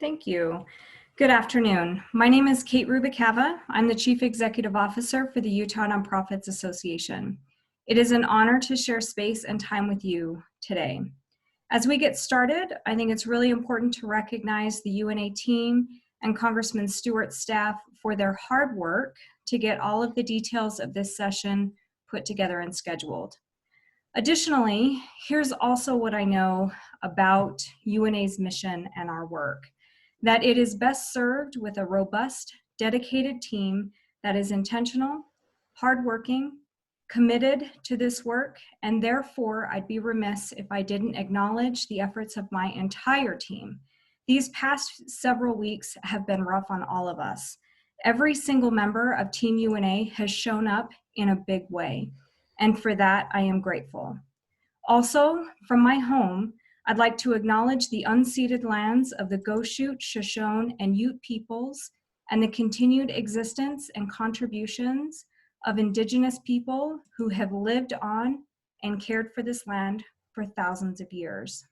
Thank you. Good afternoon. My name is Kate Rubicava. I'm the Chief Executive Officer for the Utah Nonprofits Association. It is an honor to share space and time with you today. As we get started, I think it's really important to recognize the UNA team and Congressman Stewart's staff for their hard work to get all of the details of this session put together and scheduled. Additionally, here's also what I know about UNA's mission and our work, that it is best served with a robust, dedicated team that is intentional, hardworking, committed to this work, and therefore I'd be remiss if I didn't acknowledge the efforts of my entire team. These past several weeks have been rough on all of us. Every single member of Team UNA has shown up in a big way, and for that I am grateful. Also, from my home, I'd like to acknowledge the unceded lands of the Goshute, Shoshone, and Ute peoples and the continued existence and contributions of Indigenous people who have lived on and cared for this land for thousands of years.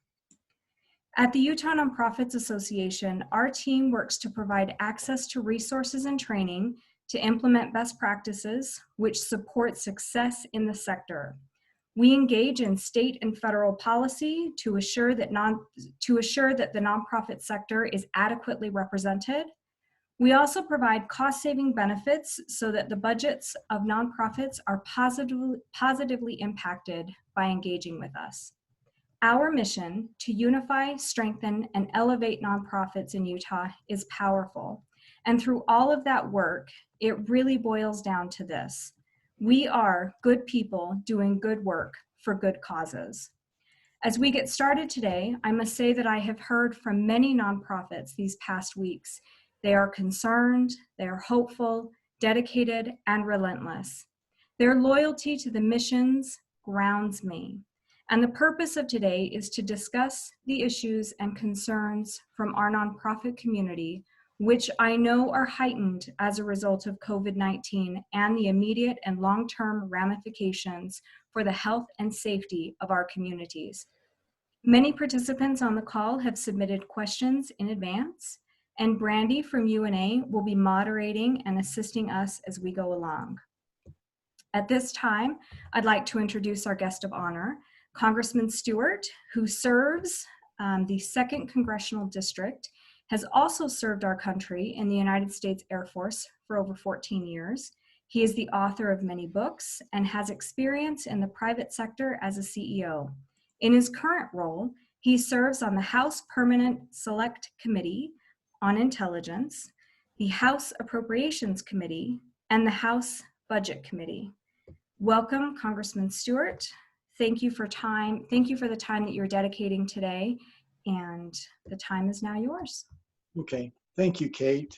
At the Utah Nonprofits Association, our team works to provide access to resources and training to implement best practices which support success in the sector. We engage in state and federal policy to assure that the nonprofit sector is adequately represented. We also provide cost-saving benefits so that the budgets of nonprofits are positively impacted by engaging with us. Our mission to unify, strengthen, and elevate nonprofits in Utah is powerful. And through all of that work, it really boils down to this. We are good people doing good work for good causes. As we get started today, I must say that I have heard from many nonprofits these past weeks. They are concerned, they are hopeful, dedicated, and relentless. Their loyalty to the missions grounds me. And the purpose of today is to discuss the issues and concerns from our nonprofit community, which I know are heightened as a result of COVID-19 and the immediate and long-term ramifications for the health and safety of our communities. Many participants on the call have submitted questions in advance, and Brandy from UNA will be moderating and assisting us as we go along. At this time, I'd like to introduce our guest of honor, Congressman Stewart, who serves the 2nd Congressional District, has also served our country in the United States Air Force for over 14 years. He is the author of many books and has experience in the private sector as a CEO. In his current role, he serves on the House Permanent Select Committee on Intelligence, the House Appropriations Committee, and the House Budget Committee. Welcome, Congressman Stewart. Thank you for the time that you're dedicating today, and the time is now yours. Okay, thank you, Kate.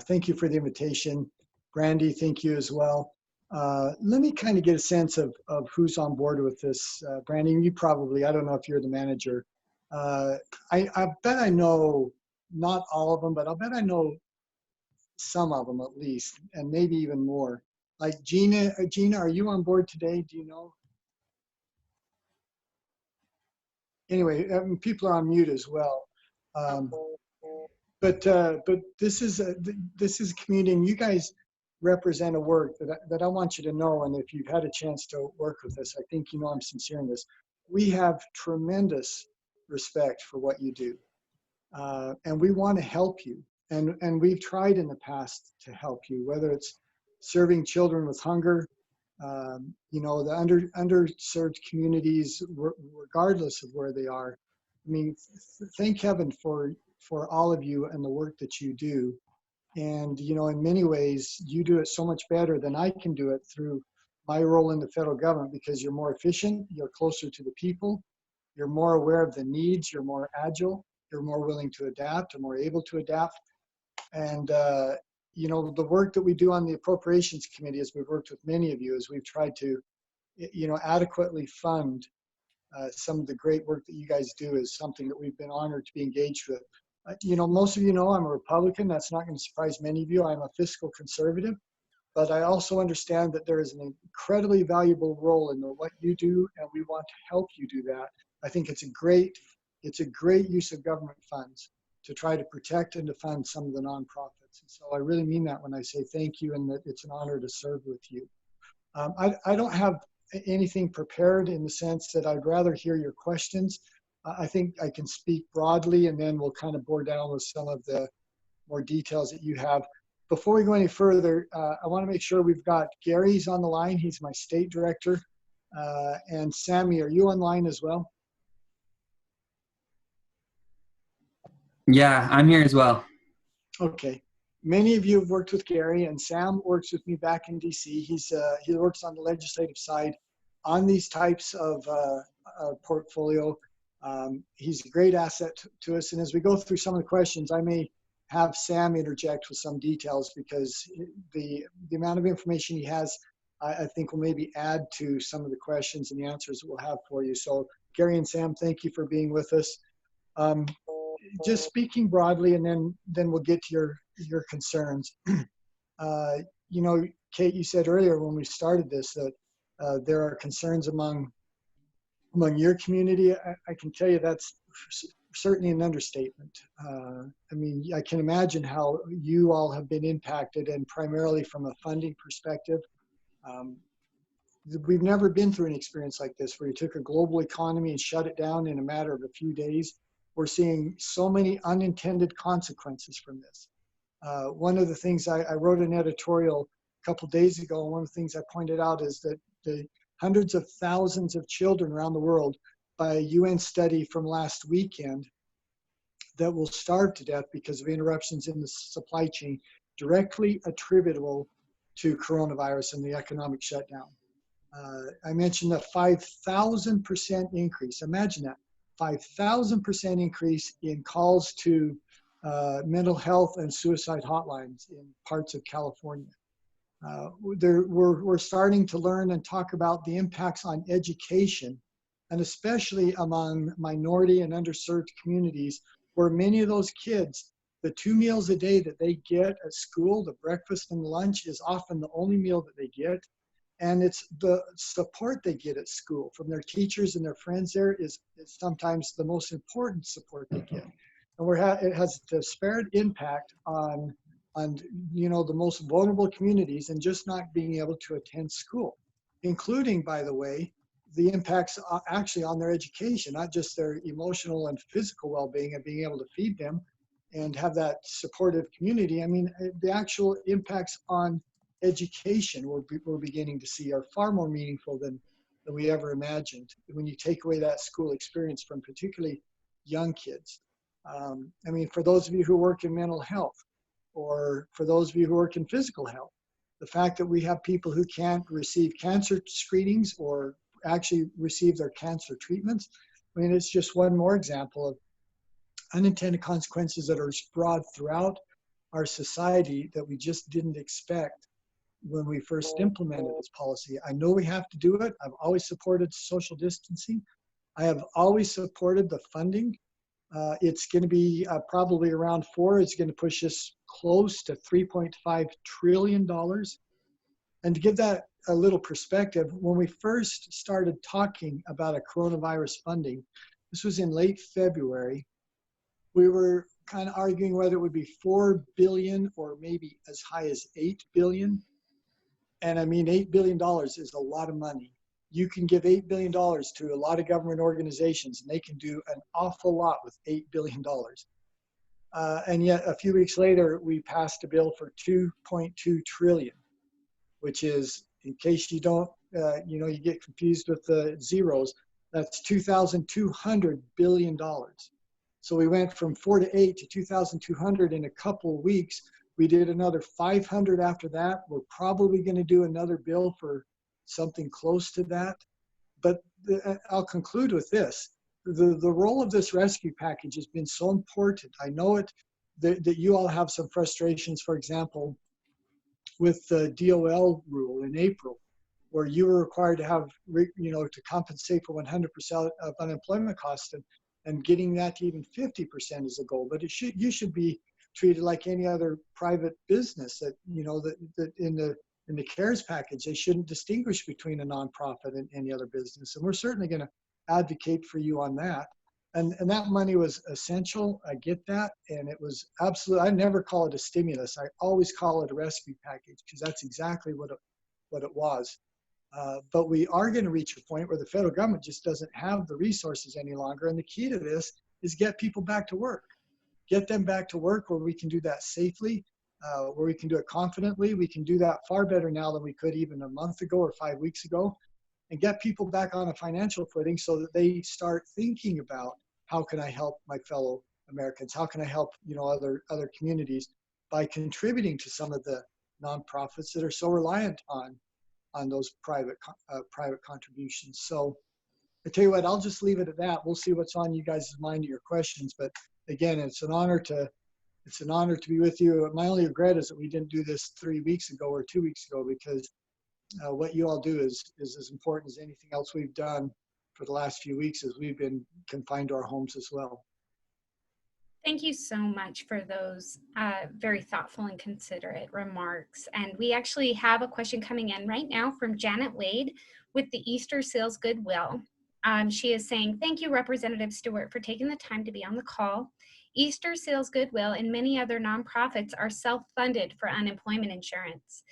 Thank you for the invitation. Brandy, thank you as well. Let me kind of get a sense of who's on board with this. Brandy, you probably, I don't know if you're the manager. I bet I know not all of them, but I'll bet I know some of them at least, and maybe even more. Like Gina, are you on board today? Do you know? Anyway, people are on mute as well. But this is a community, and you guys represent a work that I want you to know. And if you've had a chance to work with us, I think you know I'm sincere in this. We have tremendous respect for what you do, and we want to help you. And we've tried in the past to help you, whether it's serving children with hunger, you know, the underserved communities, regardless of where they are. I mean, thank heaven for all of you and the work that you do. And, you know, in many ways, you do it so much better than I can do it through my role in the federal government, because you're more efficient, you're closer to the people, you're more aware of the needs, you're more agile, you're more willing to adapt, or more able to adapt. And, you know, the work that we do on the Appropriations Committee, as we've worked with many of you, is we've tried to, you know, adequately fund some of the great work that you guys do, is something that we've been honored to be engaged with. You know, most of you know I'm a Republican. That's not going to surprise many of you. I'm a fiscal conservative, but I also understand that there is an incredibly valuable role in what you do, and we want to help you do that. I think it's a great use of government funds. to try to protect and to fund some of the nonprofits. And so I really mean that when I say thank you and that it's an honor to serve with you. I don't have anything prepared in the sense that I'd rather hear your questions. I think I can speak broadly and then we'll kind of bore down with some of the more details that you have. Before we go any further, I want to make sure we've got Gary's on the line. He's my state director. And Sammy, are you online as well? Yeah, I'm here as well. Okay. Many of you have worked with Gary, and Sam works with me back in DC. He works on the legislative side on these types of portfolio. He's a great asset to us. And as we go through some of the questions, I may have Sam interject with some details because the amount of information he has, I think will maybe add to some of the questions and the answers that we'll have for you. So Gary and Sam, thank you for being with us. Just speaking broadly, and then we'll get to your concerns. You know, Kate, you said earlier when we started this that there are concerns among your community. I can tell you that's certainly an understatement. I mean, I can imagine how you all have been impacted, and primarily from a funding perspective. We've never been through an experience like this where you took a global economy and shut it down in a matter of a few days. We're seeing so many unintended consequences from this. One of the things I wrote an editorial a couple days ago, and one of the things I pointed out is that the hundreds of thousands of children around the world, by a UN study from last weekend, that will starve to death because of interruptions in the supply chain directly attributable to coronavirus and the economic shutdown. I mentioned a 5,000% increase. Imagine that, 5,000% increase in calls to mental health and suicide hotlines in parts of California. We're starting to learn and talk about the impacts on education, and especially among minority and underserved communities, where many of those kids, the 2 meals a day that they get at school, the breakfast and lunch, is often the only meal that they get. And it's the support they get at school from their teachers and their friends there is sometimes the most important support they get. And it has a disparate impact on you know, the most vulnerable communities and just not being able to attend school, including, by the way, the impacts actually on their education, not just their emotional and physical well-being and being able to feed them and have that supportive community. I mean, the actual impacts on education we're beginning to see are far more meaningful than we ever imagined when you take away that school experience from particularly young kids. I mean, for those of you who work in mental health, or for those of you who work in physical health, the fact that we have people who can't receive cancer screenings or actually receive their cancer treatments, I mean, it's just one more example of unintended consequences that are broad throughout our society that we just didn't expect when we first implemented this policy. I know we have to do it. I've always supported social distancing. I have always supported the funding. It's going to be probably around 4. It's going to push us close to $3.5 trillion. And to give that a little perspective, when we first started talking about a coronavirus funding, this was in late February, we were kind of arguing whether it would be 4 billion or maybe as high as 8 billion. And I mean, $8 billion is a lot of money. You can give $8 billion to a lot of government organizations, and they can do an awful lot with $8 billion. And yet a few weeks later, we passed a bill for 2.2 trillion, which is, in case you don't, you know, you get confused with the zeros, that's $2,200 billion. So we went from 4 to 8 to 2,200 in a couple of weeks. We did another 500 after that. We're probably going to do another bill for something close to that. But I'll conclude with this. The role of this rescue package has been so important. I know that you all have some frustrations, for example, with the DOL rule in April, where you were required to have, you know, to compensate for 100% of unemployment costs, and getting that to even 50% is a goal. But you should be treated like any other private business that, you know, that in the CARES package, they shouldn't distinguish between a nonprofit and any other business. And we're certainly going to advocate for you on that. And that money was essential. I get that. And it was absolutely, I never call it a stimulus. I always call it a rescue package because that's exactly what it was. But we are going to reach a point where the federal government just doesn't have the resources any longer. And the key to this is get people back to work. Get them back to work where we can do that safely, where we can do it confidently. We can do that far better now than we could even a month ago or 5 weeks ago, and get people back on a financial footing so that they start thinking about how can I help my fellow Americans? How can I help, other communities by contributing to some of the nonprofits that are so reliant on those private contributions. So I tell you what, I'll just leave it at that. We'll see what's on you guys' mind of your questions. But again, it's an honor to be with you. My only regret is that we didn't do this 3 weeks ago or 2 weeks ago, because what you all do is as important as anything else we've done for the last few weeks, as we've been confined to our homes as well. Thank you so much for those very thoughtful and considerate remarks. And we actually have a question coming in right now from Janet Wade with the Easter Seals Goodwill. She is saying, thank you, Representative Stewart, for taking the time to be on the call. Easter Seals Goodwill and many other nonprofits are self-funded for unemployment insurance.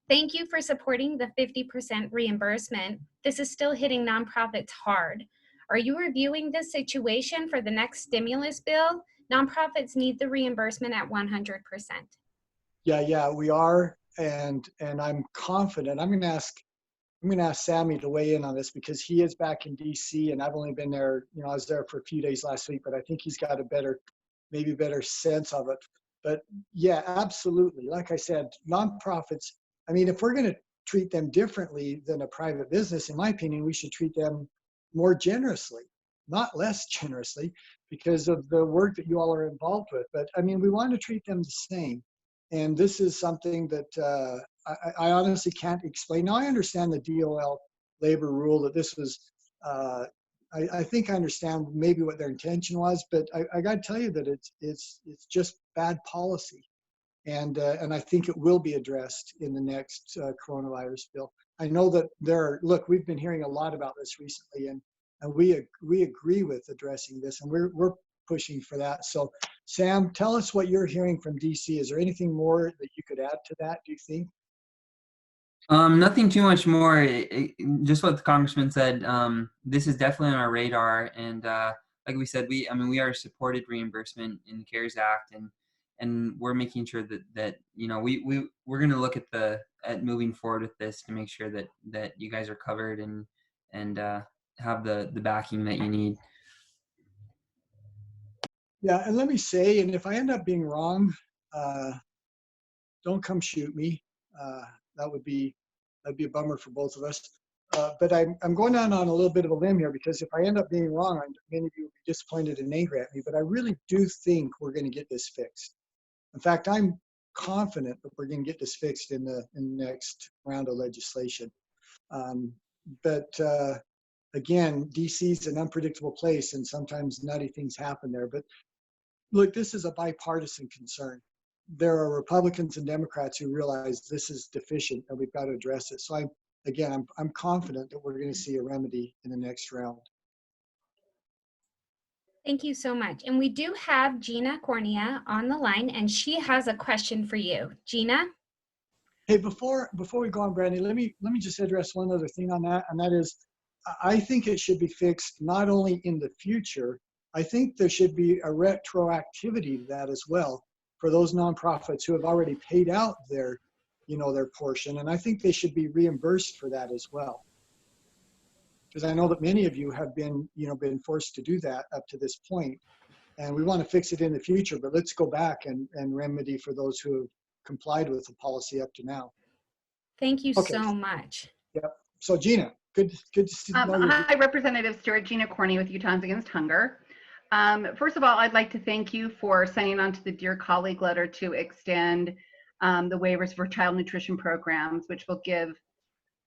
Thank you for supporting the 50% reimbursement. This is still hitting nonprofits hard. Are you reviewing this situation for the next stimulus bill? Nonprofits need the reimbursement at 100%. Yeah, we are, and I'm confident. I'm going to ask Sammy to weigh in on this, because he is back in DC, and I've only been there. I was there for a few days last week, but I think he's got a better sense of it. But yeah, absolutely. Like I said, nonprofits. I mean, if we're going to treat them differently than a private business, in my opinion, we should treat them more generously, not less generously, because of the work that you all are involved with. But I mean, we want to treat them the same. And this is something that I honestly can't explain. Now, I understand the DOL labor rule, that this was, I think I understand maybe what their intention was, but I got to tell you that it's just bad policy. And I think it will be addressed in the next coronavirus bill. I know that look, we've been hearing a lot about this recently, and we agree with addressing this, and we're pushing for that. So Sam, tell us what you're hearing from DC. Is there anything more that you could add to that, do you think? Nothing too much more. Just what the Congressman said. This is definitely on our radar, and like we said, we are supported reimbursement in the CARES Act, and we're making sure that we're going to look at moving forward with this to make sure that you guys are covered and have the backing that you need. Yeah, and let me say, and if I end up being wrong, don't come shoot me. That'd be a bummer for both of us. But I'm going on a little bit of a limb here, because if I end up being wrong, many of you will be disappointed and angry at me, but I really do think we're going to get this fixed. In fact, I'm confident that we're going to get this fixed in the next round of legislation. But again, DC is an unpredictable place, and sometimes nutty things happen there. But look, this is a bipartisan concern. There are Republicans and Democrats who realize this is deficient and we've got to address it. So I'm confident that we're going to see a remedy in the next round. Thank you so much. And we do have Gina Cornea on the line, and she has a question for you. Gina? Hey, before we go on, Brandy, let me just address one other thing on that, and that is, I think it should be fixed not only in the future. I think there should be a retroactivity to that as well for those nonprofits who have already paid out their portion, and I think they should be reimbursed for that as well. Because I know that many of you have been forced to do that up to this point, and we want to fix it in the future. But let's go back and remedy for those who have complied with the policy up to now. Thank you so much. Yep. So Gina, good to see you. Hi, Representative Stewart. Gina Cornea with Utahns Against Hunger. First of all, I'd like to thank you for signing on to the Dear Colleague letter to extend the waivers for child nutrition programs, which will give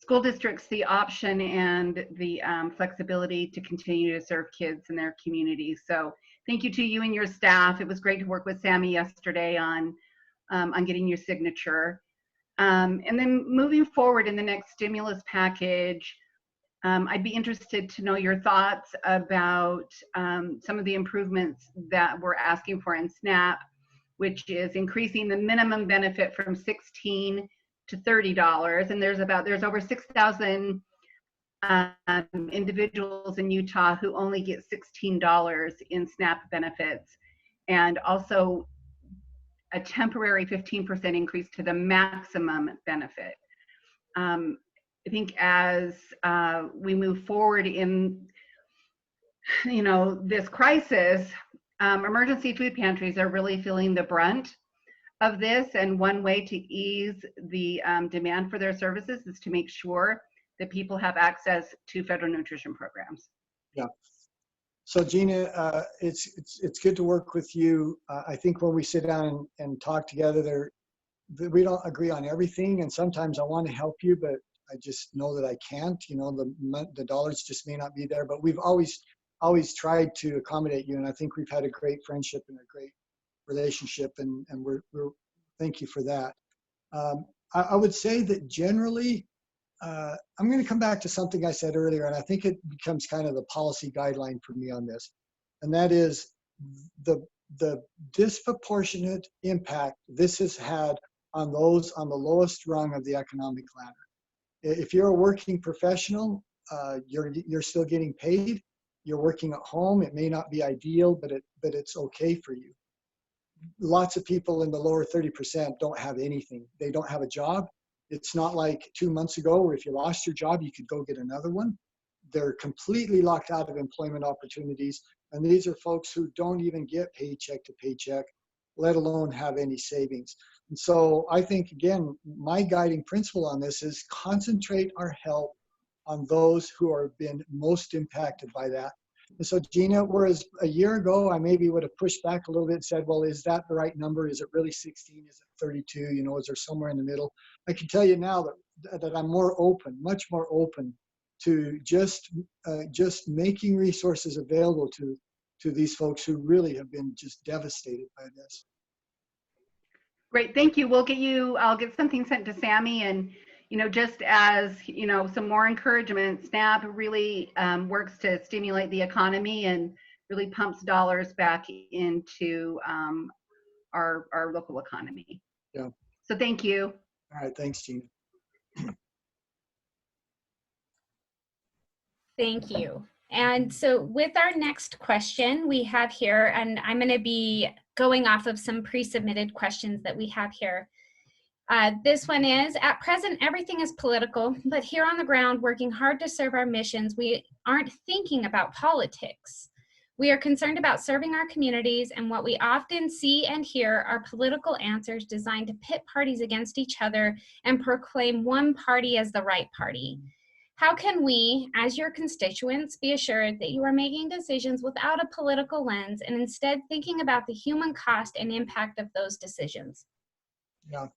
school districts the option and the flexibility to continue to serve kids in their communities. So thank you to you and your staff. It was great to work with Sammy yesterday on getting your signature. And then moving forward in the next stimulus package, I'd be interested to know your thoughts about some of the improvements that we're asking for in SNAP, which is increasing the minimum benefit from $16 to $30. And there's over 6,000 individuals in Utah who only get $16 in SNAP benefits, and also a temporary 15% increase to the maximum benefit. I think as we move forward in, this crisis, emergency food pantries are really feeling the brunt of this, and one way to ease the demand for their services is to make sure that people have access to federal nutrition programs. Yeah. So Gina, it's good to work with you. I think when we sit down and talk together, we don't agree on everything, and sometimes I want to help you, but I just know that I can't. The dollars just may not be there, but we've always tried to accommodate you, and I think we've had a great friendship and a great relationship, and we're thank you for that. I would say that generally, I'm going to come back to something I said earlier, and I think it becomes kind of the policy guideline for me on this, and that is the disproportionate impact this has had on those on the lowest rung of the economic ladder. If you're a working professional, you're still getting paid. You're working at home. It may not be ideal, but it's okay for you. Lots of people in the lower 30% don't have anything. They don't have a job. It's not like 2 months ago where if you lost your job, you could go get another one. They're completely locked out of employment opportunities. And these are folks who don't even get paycheck to paycheck, let alone have any savings. And so I think, again, my guiding principle on this is concentrate our help on those who are been most impacted by that. And so, Gina, whereas a year ago, I maybe would have pushed back a little bit and said, well, is that the right number? Is it really 16? Is it 32? Is there somewhere in the middle? I can tell you now that I'm more open, much more open to just making resources available to these folks who really have been just devastated by this. Great, thank you. I'll get something sent to Sammy, and just as some more encouragement, SNAP really works to stimulate the economy and really pumps dollars back into our local economy. Yeah. So thank you. All right, thanks, Gina. Thank you. And so with our next question we have here, and I'm going to be going off of some pre-submitted questions that we have here. This one is, at present, everything is political, but here on the ground, working hard to serve our missions, we aren't thinking about politics. We are concerned about serving our communities, and what we often see and hear are political answers designed to pit parties against each other and proclaim one party as the right party. How can we, as your constituents, be assured that you are making decisions without a political lens and instead thinking about the human cost and impact of those decisions? Yeah.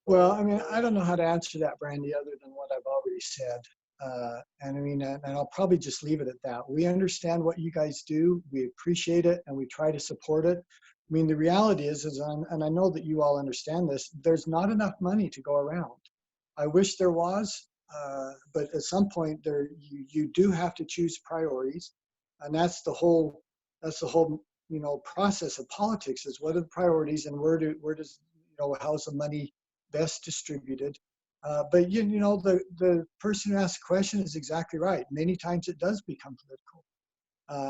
Well, I mean, I don't know how to answer that, Brandy, other than what I've already said. And I'll probably just leave it at that. We understand what you guys do. We appreciate it, and we try to support it. I mean, the reality is and I know that you all understand this, there's not enough money to go around. I wish there was. But at some point you do have to choose priorities, and that's the whole process of politics, is what are the priorities and how's the money best distributed. But the person who asked the question is exactly right. Many times it does become political,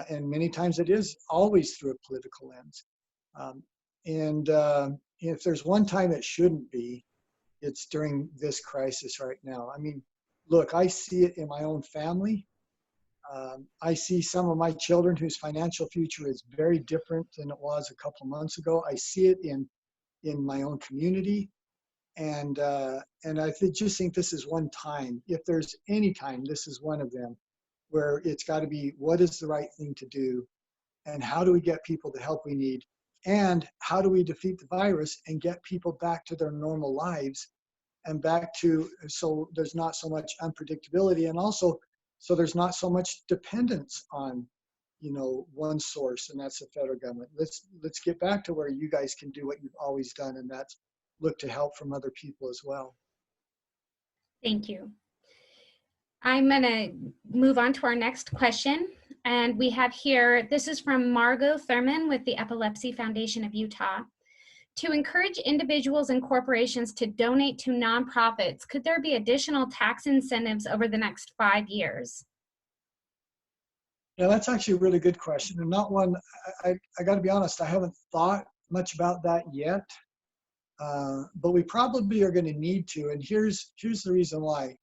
and many times it is always through a political lens. If there's one time it shouldn't be, it's during this crisis right now. I mean, look, I see it in my own family. I see some of my children whose financial future is very different than it was a couple of months ago. I see it in my own community. And I just think this is one time. If there's any time, this is one of them, where it's got to be, what is the right thing to do? And how do we get people the help we need? And how do we defeat the virus and get people back to their normal lives and back to, so there's not so much unpredictability, and also so there's not so much dependence on, one source, and that's the federal government. Let's get back to where you guys can do what you've always done, and that's look to help from other people as well. Thank you. I'm going to move on to our next question. And we have here, this is from Margot Thurman with the Epilepsy Foundation of Utah. To encourage individuals and corporations to donate to nonprofits, could there be additional tax incentives over the next 5 years? Yeah, that's actually a really good question, and not one, I got to be honest, I haven't thought much about that yet, but we probably are going to need to, and here's the reason why.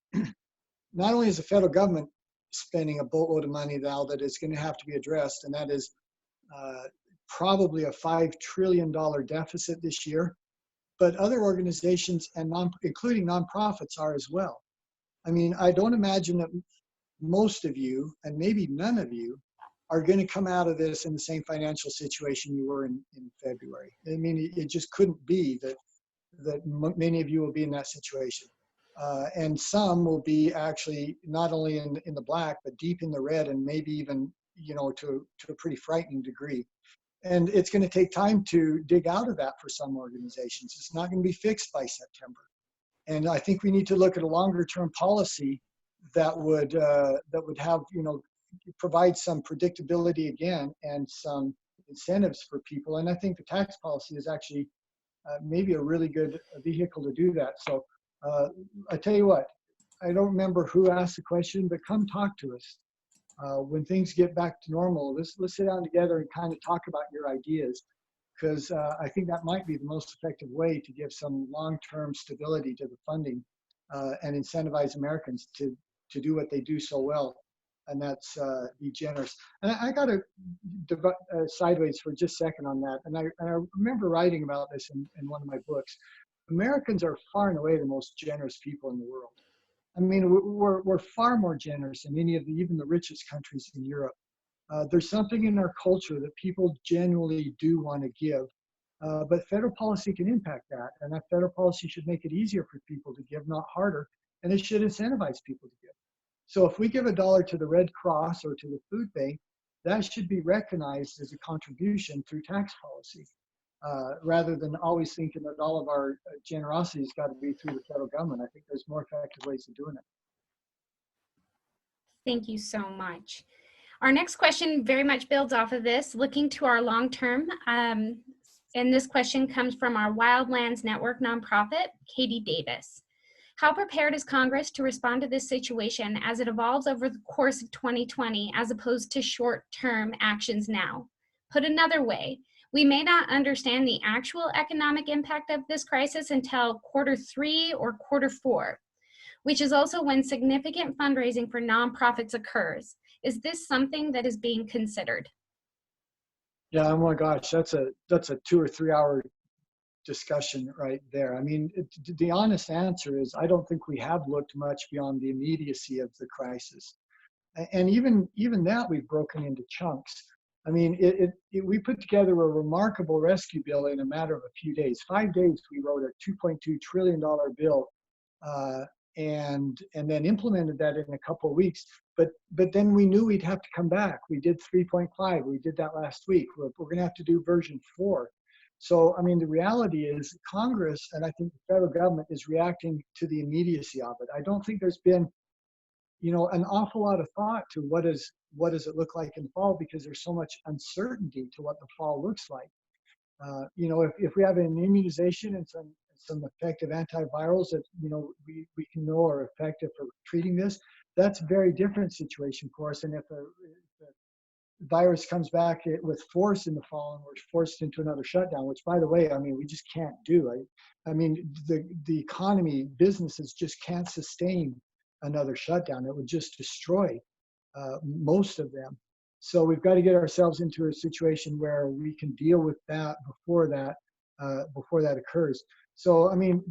Not only is the federal government spending a boatload of money now that is going to have to be addressed, and that is probably a $5 trillion deficit this year, but other organizations, and including nonprofits, are as well. I mean, I don't imagine that most of you, and maybe none of you, are going to come out of this in the same financial situation you were in February. I mean, it just couldn't be that many of you will be in that situation. And some will be actually not only in the black, but deep in the red, and maybe even, you know, to a pretty frightening degree. And it's going to take time to dig out of that for some organizations. It's not going to be fixed by September. And I think we need to look at a longer term policy that would have, you know, provide some predictability again and some incentives for people. And I think the tax policy is actually maybe a really good vehicle to do that. So I tell you what, I don't remember who asked the question, but come talk to us. When things get back to normal, let's sit down together and kind of talk about your ideas, because I think that might be the most effective way to give some long-term stability to the funding and incentivize Americans to do what they do so well, and that's be generous. And I got to sideways for just a second on that, and I remember writing about this in one of my books. Americans are far and away the most generous people in the world. I mean, we're far more generous than any of even the richest countries in Europe. There's something in our culture that people genuinely do want to give, but federal policy can impact that, and that federal policy should make it easier for people to give, not harder, and it should incentivize people to give. So if we give $1 to the Red Cross or to the food bank, that should be recognized as a contribution through tax policy, rather than always thinking that all of our generosity has got to be through the federal government. I think there's more effective ways of doing it. Thank you so much. Our next question very much builds off of this, looking to our long term. And this question comes from our Wildlands Network nonprofit, Katie Davis. How prepared is Congress to respond to this situation as it evolves over the course of 2020, as opposed to short-term actions now? Put another way, we may not understand the actual economic impact of this crisis until Q3 or Q4, which is also when significant fundraising for nonprofits occurs. Is this something that is being considered? Yeah, oh my gosh, that's a 2 or 3 hour discussion right there. I mean, the honest answer is I don't think we have looked much beyond the immediacy of the crisis. And even that we've broken into chunks. I mean, we put together a remarkable rescue bill in a matter of a few days. 5 days we wrote a $2.2 trillion bill and then implemented that in a couple of weeks. But then we knew we'd have to come back. We did 3.5. We did that last week. We're going to have to do version 4. So, I mean, the reality is Congress, and I think the federal government, is reacting to the immediacy of it. I don't think there's been, you know, an awful lot of thought to what does it look like in the fall, because there's so much uncertainty to what the fall looks like. You know, if we have an immunization and some effective antivirals that, you know, we can know are effective for treating this, that's a very different situation for us. And if the virus comes back with force in the fall and we're forced into another shutdown, which, by the way, I mean, we just can't do. I mean, the economy, businesses just can't sustain another shutdown. It would just destroy most of them. So we've got to get ourselves into a situation where we can deal with that before that occurs. So, I mean,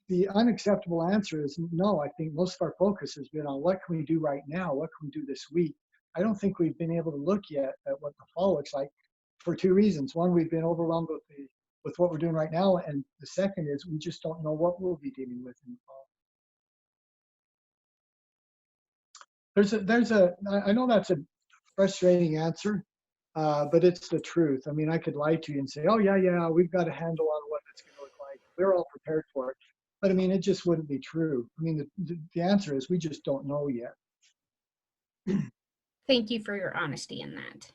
the unacceptable answer is no. I think most of our focus has been on what can we do right now? What can we do this week? I don't think we've been able to look yet at what the fall looks like for 2 reasons. One, we've been overwhelmed with what we're doing right now. And the second is we just don't know what we'll be dealing with in the fall. I know that's a frustrating answer, but it's the truth. I mean, I could lie to you and say, oh, yeah, we've got a handle on what it's going to look like. We're all prepared for it. But I mean, it just wouldn't be true. I mean, the answer is we just don't know yet. Thank you for your honesty in that.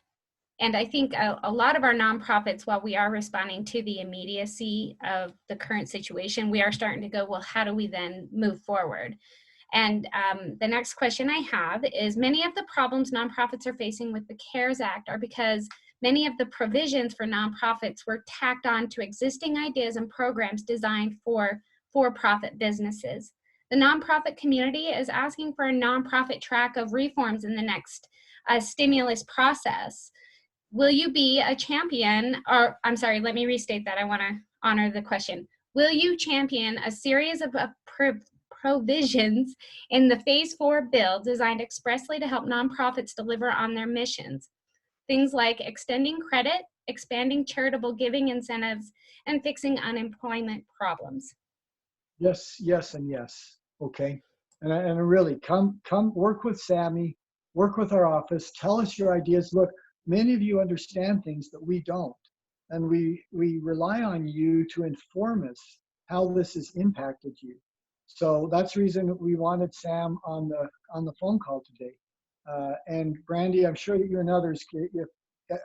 And I think a lot of our nonprofits, while we are responding to the immediacy of the current situation, we are starting to go, well, how do we then move forward? And the next question I have is, many of the problems nonprofits are facing with the CARES Act are because many of the provisions for nonprofits were tacked on to existing ideas and programs designed for for-profit businesses. The nonprofit community is asking for a nonprofit track of reforms in the next stimulus process. Will you be a champion, or I'm sorry, let me restate that. I want to honor the question. Will you champion a series of provisions in the Phase 4 bill designed expressly to help nonprofits deliver on their missions? Things like extending credit, expanding charitable giving incentives, and fixing unemployment problems. Yes, yes, and yes. Okay. And really, come work with Sammy, work with our office, tell us your ideas. Look, many of you understand things that we don't. And we rely on you to inform us how this has impacted you. So that's the reason we wanted Sam on the phone call today. And Brandy, I'm sure that you and others, if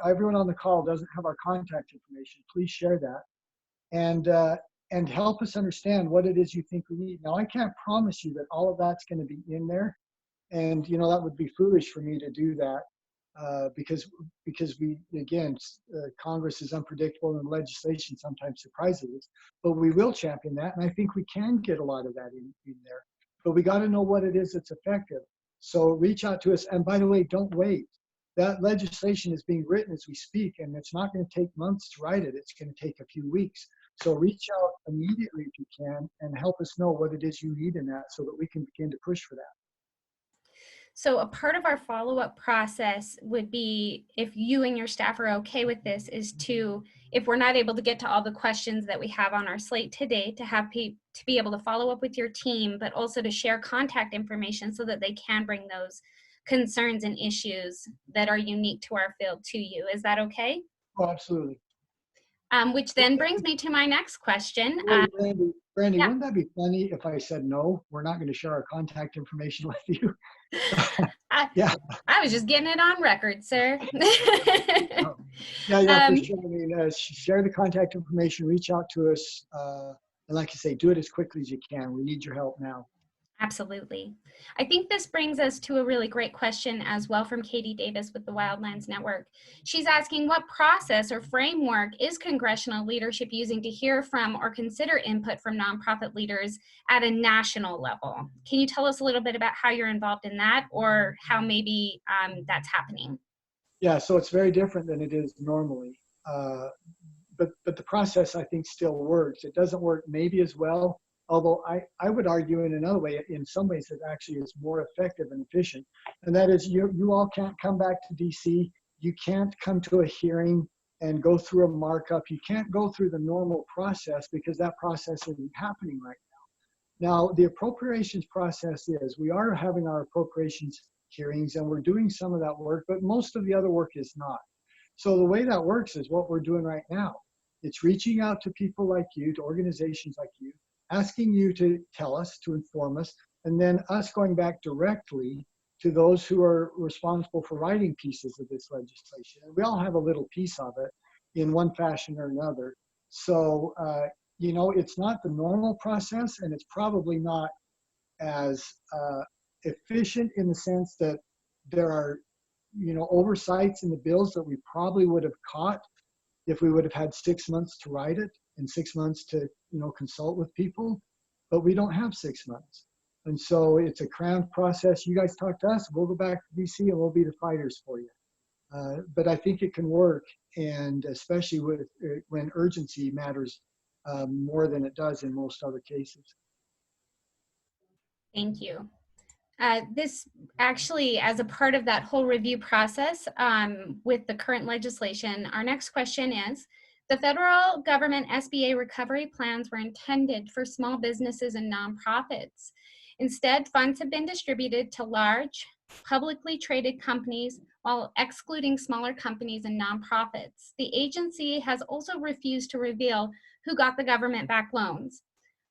everyone on the call doesn't have our contact information, please share that. And help us understand what it is you think we need. Now, I can't promise you that all of that's going to be in there. And, you know, that would be foolish for me to do that because we, again, Congress is unpredictable and legislation sometimes surprises us. But we will champion that. And I think we can get a lot of that in there. But we got to know what it is that's effective. So reach out to us. And by the way, don't wait. That legislation is being written as we speak, and it's not going to take months to write it. It's going to take a few weeks. So reach out immediately if you can and help us know what it is you need in that so that we can begin to push for that. So a part of our follow-up process would be, if you and your staff are okay with this, is to, if we're not able to get to all the questions that we have on our slate today, to have to be able to follow up with your team, but also to share contact information so that they can bring those concerns and issues that are unique to our field to you. Is that okay? Oh, absolutely. Which then brings me to my next question. Brandy, Yeah. wouldn't that be funny if I said, no, we're not going to share our contact information with you? Yeah. I was just getting it on record, sir. Yeah, for sure. I mean, share the contact information, reach out to us. And like you say, do it as quickly as you can. We need your help now. Absolutely. I think this brings us to a really great question as well from Katie Davis with the Wildlands Network. She's asking, what process or framework is congressional leadership using to hear from or consider input from nonprofit leaders at a national level? Can you tell us a little bit about how you're involved in that, or how maybe that's happening? Yeah, so it's very different than it is normally. But the process, I think, still works. It doesn't work maybe as well, although I would argue in another way, in some ways, it actually is more effective and efficient. And that is, you all can't come back to DC. You can't come to a hearing and go through a markup. You can't go through the normal process because that process isn't happening right now. Now, the appropriations process is, we are having our appropriations hearings and we're doing some of that work, but most of the other work is not. So the way that works is what we're doing right now. It's reaching out to people like you, to organizations like you, asking you to tell us, to inform us, and then us going back directly to those who are responsible for writing pieces of this legislation. And we all have a little piece of it in one fashion or another. So, you know, it's not the normal process, and it's probably not as efficient in the sense that there are, you know, oversights in the bills that we probably would have caught if we would have had 6 months to write it and 6 months to, you know, consult with people, but we don't have 6 months. And so it's a cramped process. You guys talk to us, we'll go back to DC and we'll be the fighters for you. But I think it can work, and especially when urgency matters more than it does in most other cases. Thank you. This actually, as a part of that whole review process with the current legislation, our next question is, the federal government SBA recovery plans were intended for small businesses and nonprofits. Instead, funds have been distributed to large, publicly traded companies while excluding smaller companies and nonprofits. The agency has also refused to reveal who got the government-backed loans.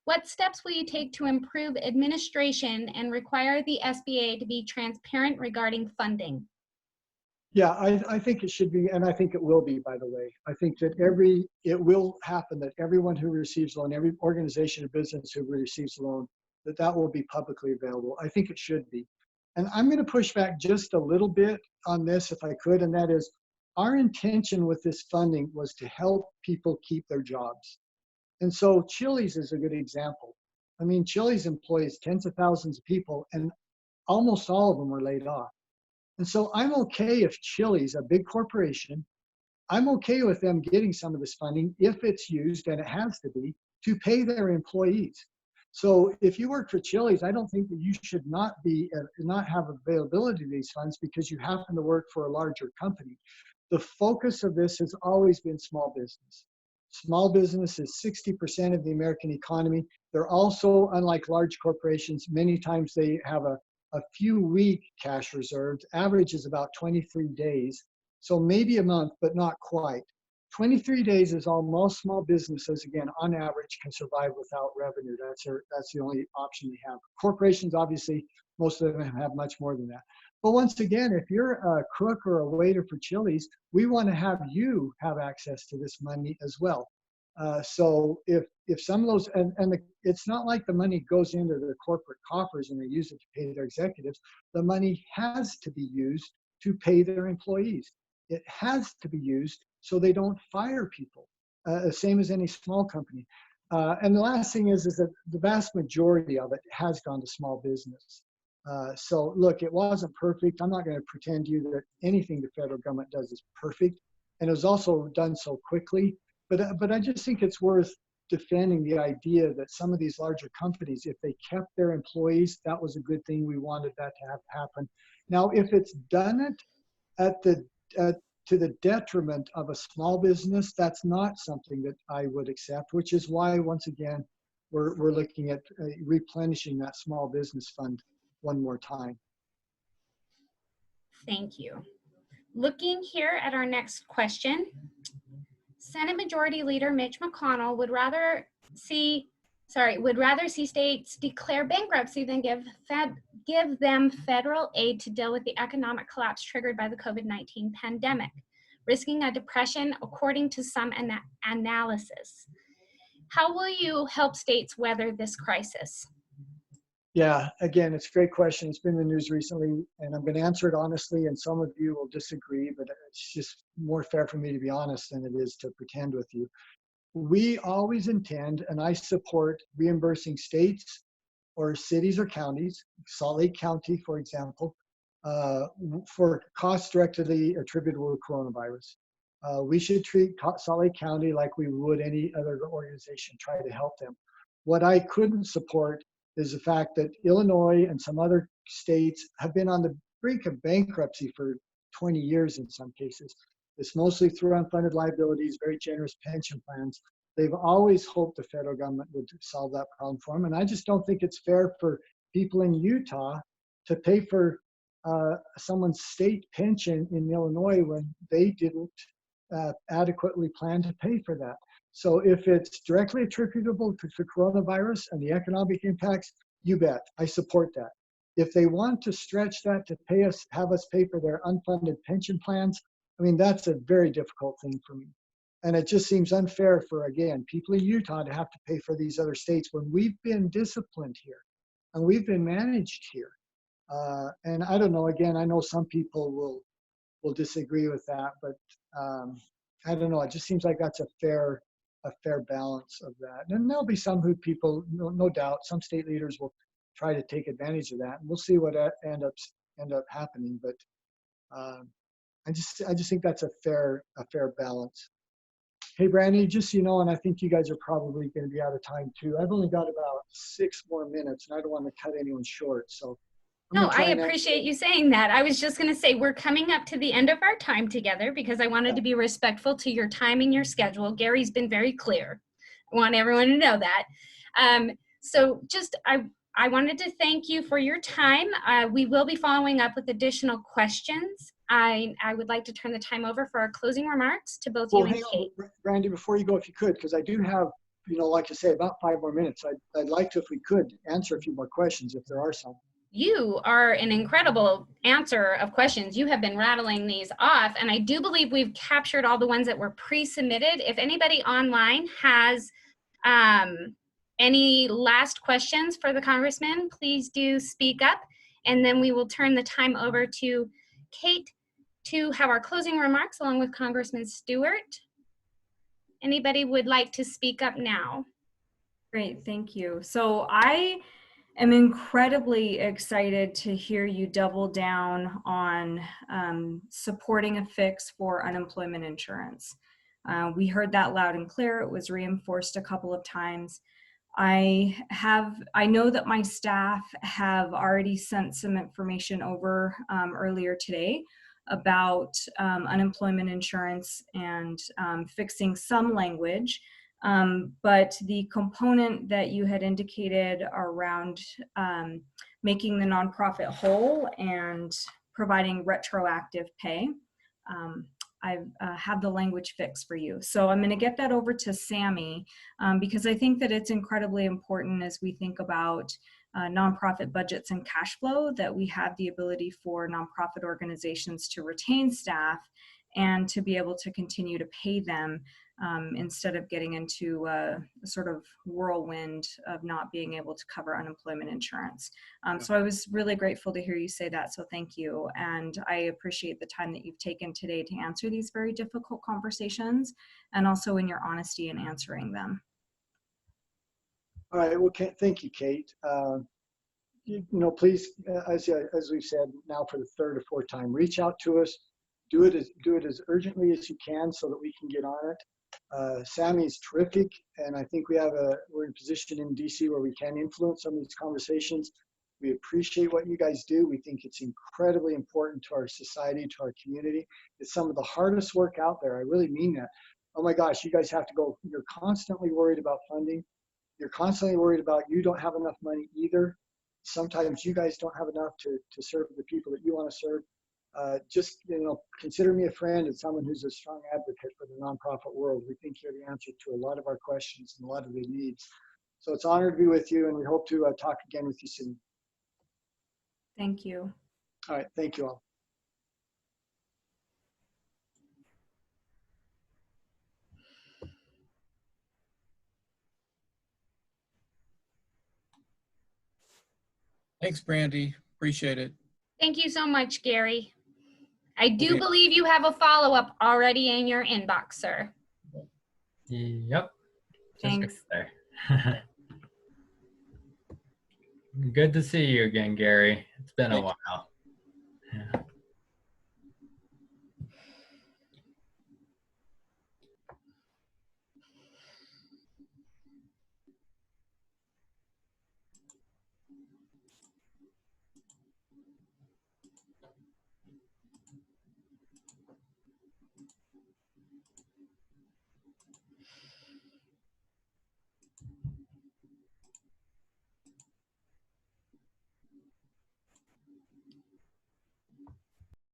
What steps will you take to improve administration and require the SBA to be transparent regarding funding? Yeah, I think it should be, and I think it will be, by the way. I think that it will happen that everyone who receives a loan, every organization or business who receives a loan, that will be publicly available. I think it should be. And I'm going to push back just a little bit on this if I could, and that is our intention with this funding was to help people keep their jobs. And so Chili's is a good example. I mean, Chili's employs tens of thousands of people, and almost all of them were laid off. And so I'm okay if Chili's, a big corporation, I'm okay with them getting some of this funding if it's used, and it has to be, to pay their employees. So if you work for Chili's, I don't think that you should not have availability of these funds because you happen to work for a larger company. The focus of this has always been small business. Small business is 60% of the American economy. They're also, unlike large corporations, many times they have a few week cash reserves. Average is about 23 days. So maybe a month, but not quite. 23 days is all most small businesses, again, on average, can survive without revenue. That's the only option they have. Corporations, obviously, most of them have much more than that. But once again, if you're a cook or a waiter for Chili's, we want to have you have access to this money as well. So if some of those, it's not like the money goes into the corporate coffers and they use it to pay their executives. The money has to be used to pay their employees. It has to be used so they don't fire people, same as any small company. And the last thing is that the vast majority of it has gone to small business. So look, it wasn't perfect. I'm not going to pretend to you that anything the federal government does is perfect. And it was also done so quickly. But I just think it's worth defending the idea that some of these larger companies, if they kept their employees, that was a good thing. We wanted that to have happen. Now, if it's done it to the detriment of a small business, that's not something that I would accept, which is why, once again, we're looking at replenishing that small business fund one more time. Thank you. Looking here at our next question, Senate Majority Leader Mitch McConnell would rather see states declare bankruptcy than give them federal aid to deal with the economic collapse triggered by the COVID-19 pandemic, risking a depression according to some analysis. How will you help states weather this crisis? Yeah, again, it's a great question. It's been in the news recently, and I'm going to answer it honestly, and some of you will disagree, but it's just more fair for me to be honest than it is to pretend with you. We always intend, and I support reimbursing states or cities or counties, Salt Lake County, for example, for costs directly attributable to coronavirus. We should treat Salt Lake County like we would any other organization, try to help them. What I couldn't support is the fact that Illinois and some other states have been on the brink of bankruptcy for 20 years in some cases. It's mostly through unfunded liabilities, very generous pension plans. They've always hoped the federal government would solve that problem for them. And I just don't think it's fair for people in Utah to pay for someone's state pension in Illinois when they didn't adequately plan to pay for that. So if it's directly attributable to the coronavirus and the economic impacts, you bet, I support that. If they want to stretch that to have us pay for their unfunded pension plans, I mean, that's a very difficult thing for me. And it just seems unfair for, again, people in Utah to have to pay for these other states when we've been disciplined here and we've been managed here. And I don't know, again, I know some people will disagree with that, but I don't know, it just seems like that's a fair balance of that. And there'll be some people, no doubt, some state leaders will try to take advantage of that, and we'll see what end up happening. But I just think that's a fair balance. Hey, Brandy, just so you know, and I think you guys are probably going to be out of time too. I've only got about 6 more minutes, and I don't want to cut anyone short. So no, I appreciate you saying that. I was just going to say we're coming up to the end of our time together because I wanted to be respectful to your time and your schedule. Gary's been very clear. I want everyone to know that. So just I wanted to thank you for your time. We will be following up with additional questions. I would like to turn the time over for our closing remarks to both you and Kate. Brandy, before you go, if you could, because I do have like I say, about 5 more minutes. I'd like to, if we could, answer a few more questions if there are some. You are an incredible answer of questions. You have been rattling these off, and I do believe we've captured all the ones that were pre-submitted. If anybody online has any last questions for the Congressman, please do speak up, and then we will turn the time over to Kate to have our closing remarks along with Congressman Stewart. Anybody would like to speak up now? Great, thank you. So I am incredibly excited to hear you double down on supporting a fix for unemployment insurance. We heard that loud and clear. It was reinforced a couple of times. I know that my staff have already sent some information over earlier today about unemployment insurance and fixing some language. But the component that you had indicated around making the nonprofit whole and providing retroactive pay, I have the language fix for you. So I'm going to get that over to Sammy because I think that it's incredibly important as we think about nonprofit budgets and cash flow, that we have the ability for nonprofit organizations to retain staff and to be able to continue to pay them instead of getting into a sort of whirlwind of not being able to cover unemployment insurance. So I was really grateful to hear you say that, so thank you. And I appreciate the time that you've taken today to answer these very difficult conversations and also in your honesty in answering them. All right, well, thank you, Kate. Please, as we've said now for the third or fourth time, reach out to us. Do it as urgently as you can so that we can get on it. Sammy's terrific, and I think we're in a position in DC where we can influence some of these conversations. We appreciate what you guys do. We think it's incredibly important to our society, to our community. It's some of the hardest work out there. I really mean that. Oh my gosh, you guys have to go. You're constantly worried about funding. You're constantly worried about you don't have enough money either. Sometimes you guys don't have enough to serve the people that you want to serve. Just consider me a friend and someone who's a strong advocate for the nonprofit world. We think you're the answer to a lot of our questions and a lot of the needs. So it's an honor to be with you, and we hope to talk again with you soon. Thank you. All right, thank you all. Thanks, Brandy. Appreciate it. Thank you so much, Gary. I do Okay. believe you have a follow-up already in your inbox, sir. Yep. Thanks. There. Good to see you again, Gary. It's been a while.